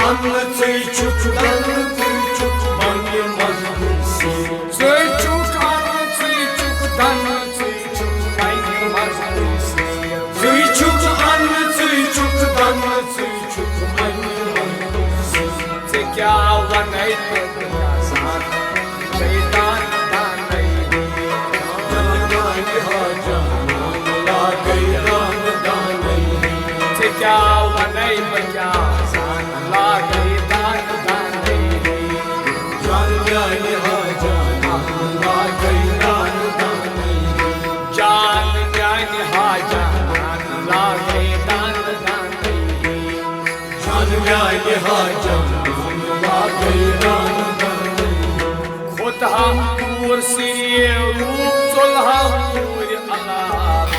anlı çocuk danlı çocuk bangi mazlusi çocuk anlı çocuk danlı çocuk bangi mazlusi çocuk anlı çocuk danlı çocuk bangi mazlusi tekya vanay tekazan şeytan danay danay hajan la gayran danay tekya vanay tekazan la gayran danay can yani hajan la gayran danay can yani hajan la gayran danay can yani hajan la gayran danay खुद हम पूर सिरिये रूप चुल्हा पूर अल्लाह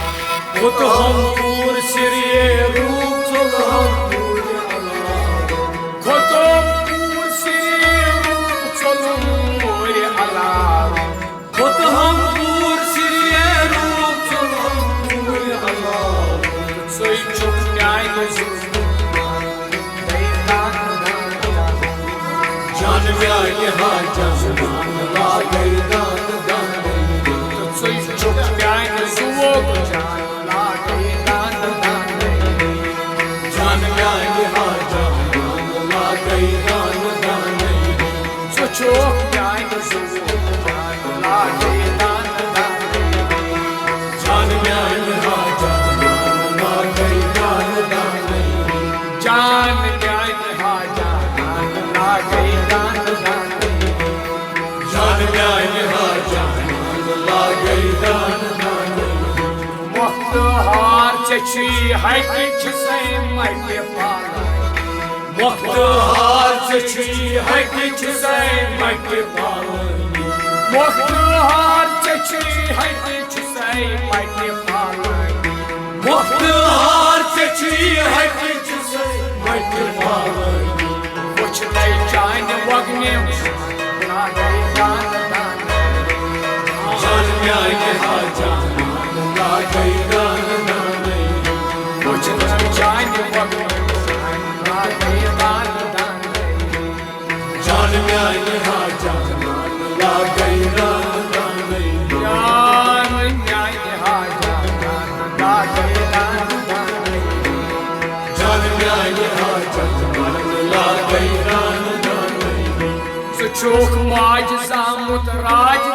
खुद हम पूर सिरिये रूप चुल्हा पूर अल्लाह खुद पूर सिरिये रूप चुल्हा अल्लाह खुद हम पूर सिरिये रूप चुल्हा पूर अल्लाह सोई चुप न्याय जान व्याय हाजन ला गैदान दान सोई चुप न्याय सुवोग जान ला गैदान दान जान व्याय हाजन ला गैदान दान सो चुप न्याय सुवोग जान ला गैदान दान जान व्याय हाजन ला गैदान दान जान न्याय हाजन ला गैदान दान जान व्याय हाजन ला गैदान दान मुख्तार चची हट से मट पाला मुख्तार चची हट से मट पावनी मुख्तार चची हट से मट पाला मुख्तार चची हट से मट पावनी कुछ नहीं जान वगने ना गई दान दान जान व्याय हाजन ला गैदान दान कुछ नहीं जान वगने ना गई दान दान जान व्याय हाजन ला गैदान दान जान न्याय हाजन ला गई दान दान जान व्याय हाजन ला गैदान दान चुक माज सामुत राज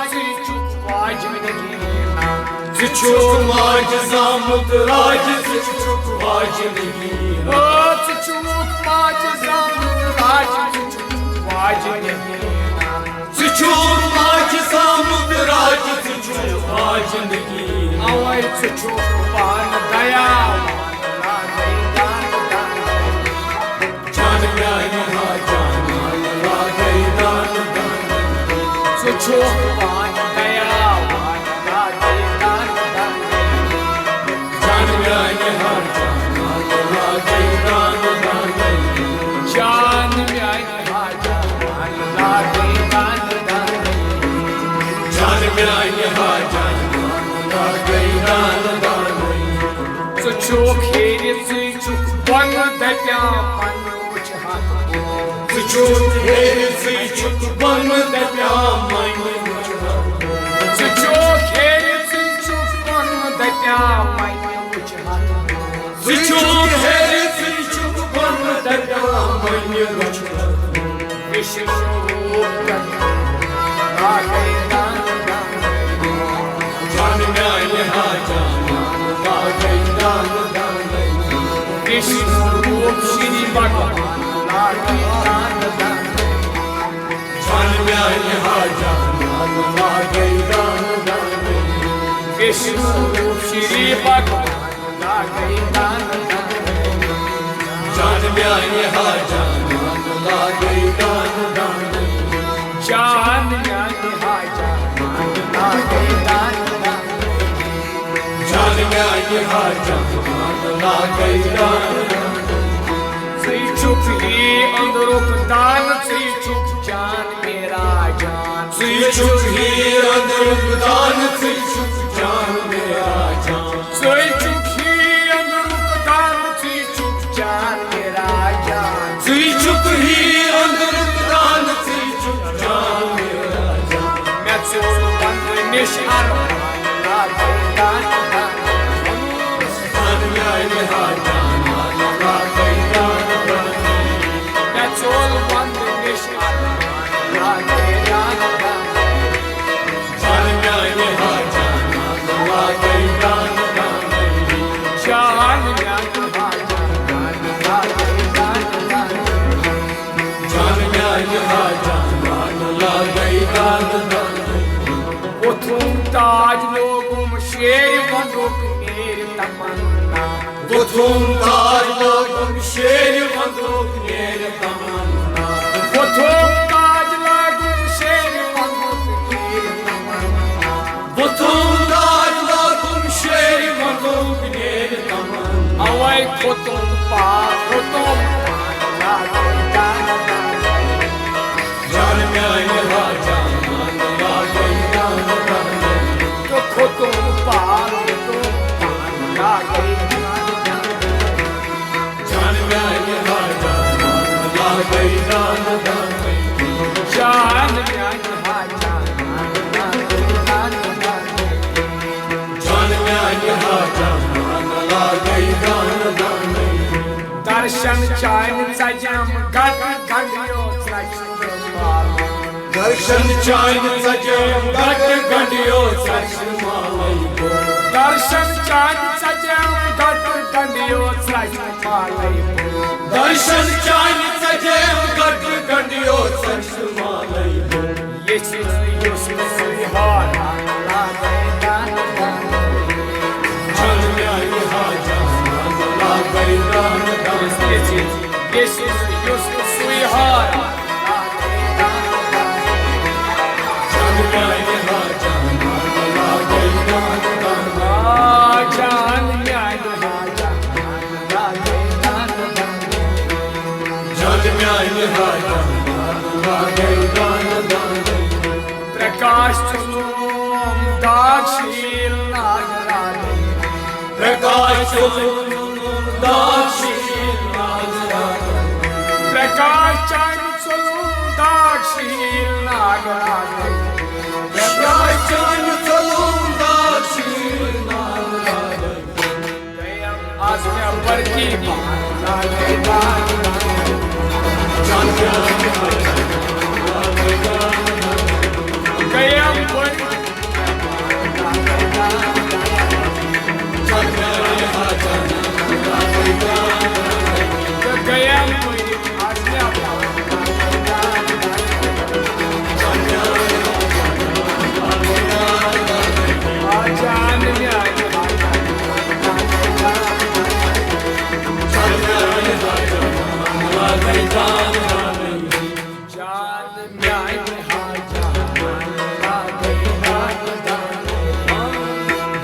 चुक वाज नगीना चुक माज सामुत राज चुक वाज नगीना ओ चुक माज सामुत राज चुक वाज नगीना चुक माज सामुत राज चुक वाज नगीना अवै चुक पान दया ला गई दान दान जान व्याय हाजन ला गैदान दान चुक पान दया ला गई दान दान जान व्याय हाजन ला गैदान दान जान न्याय हाजन ला गई दान दान जान व्याय हाजन ला गैदान दान चुक हेरि चुक बन दत्या मन उच हाथ चुक हेर चुक बन दप्या मन चुक हेरि चुक बन दत्या मन उच हाथ चुक हेर चुक बन दप्या मन विष्णु रूप ला गई दान दान जान व्याय हाजन ला गैदान दान विष्णु रूप श्री भगवान ला गई दान दान जान व्याय हाजन ला गैदान दान विष्णु रूप श्री भगवान ला गई दान दान जान व्याय हाजन ला गैदान दान जान न्याय हाजन ला गई दान दान जान व्याय हाजन ला गैदान दान चुक ही अंदरुक दान चुक जान मेरा जान चुक ही अंदरुक दान चुक जान मेरा जान चुक ही अंदरुक दान चुक जान मेरा जान चुक ही जान म्यान हाजा मान लागे दान दान Othum taaj logum sher vanduk ner tamanna Othum taaj logum sher vanduk ner tamanna Othum taaj logum sher vanduk ner tamanna Othum taaj logum sher vanduk ner tamanna Avay khotum pa khotum जान म्यान हाजा मान लागे दान दान to khotum pa khotum जान म्यान हाजा मान लागे दान दान Jaan myan haja जान म्यान हाजा मान लागे दान दान darshan chain sajam gat gandyo दर्शन चाइन सजम गट गंडियो सचमाई गो darshan chain sajam gat gandyo sajmalai दर्शन चाइन सजम गट गंडियो सचमाई गो yesis yusmihar जान म्यान हाजा मान लागे दान दान yesis yusmihar जान म्यान हाजा मान लागे दान दान jaan myan haja जान म्यान हाजा मान लागे दान दान prakash chulum dakshil nagarade प्रकाश Dakshin prakash chain chulum dakshil nagarade प्रकाश चाइन चलूं दाक्षिण आज मैं पर की माला के दान जान गया पर गया आज मैं जान में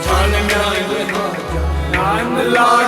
जान में हाजा नान लागे